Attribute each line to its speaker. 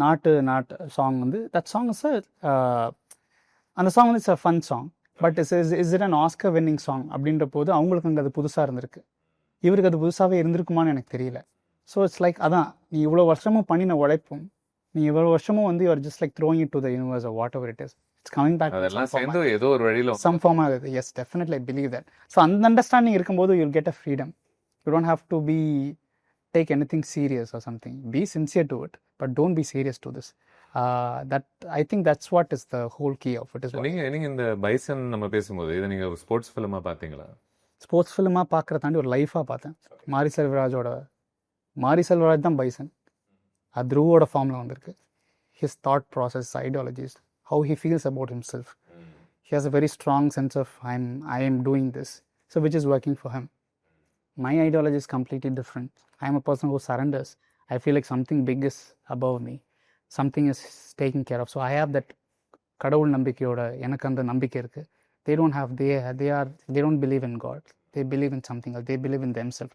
Speaker 1: நாட்டு சாங் வந்து that song is அந்த சாங் வந்து it's a fun song. But is it an Oscar winning song அப்படின்ற போது அவங்களுக்கு அங்கே அது புதுசாக இருந்திருக்கு. இவருக்கு அது புதுசாகவே இருந்திருக்குமான்னு எனக்கு தெரியல. ஸோ இட்ஸ் லைக் அதான் நீ இவ்வளோ வருஷமும் பண்ணின உழைப்பும் நீ இவ்வளோ வருஷமும் வந்து you're just like throwing it to the universe or whatever it is. It's coming back
Speaker 2: அதெல்லாம் சேர்ந்து ஏதோ ஒரு வழியில்
Speaker 1: சம் ஃபார்ம் ஆகுது. Yes, definitely I believe that. So அந்த அண்டர்ஸ்டாண்டிங் இருக்கும்போது you'll get a freedom. You don't have to be take anything serious or something. Be sincere to it, but don't be serious to this. That I think that's what is the whole key of it.
Speaker 2: நீங்க இந்த bison நம்ம பேசும்போது இதை நீங்க sports ஃபிலிமா பார்த்தீங்களா?
Speaker 1: Sports ஃபிலிமாக பார்க்குற தாண்டி ஒரு லைஃபாக பார்த்தேன். மாரி செல்வராஜ் தான் பைசன். அது த்ரூவோட ஃபார்மில் வந்திருக்கு. His thought process, ideologies, how he feels about himself. He has a very strong sense of I am doing this, so which is working for him. My ideology is completely different. I am a person who surrenders. I feel like something big is above me. Something is taking care of. So I have that கடவுள் நம்பிக்கையோட எனக்கு அந்த நம்பிக்கை இருக்குது. They don't believe in God. They believe in something else. They believe in themselves.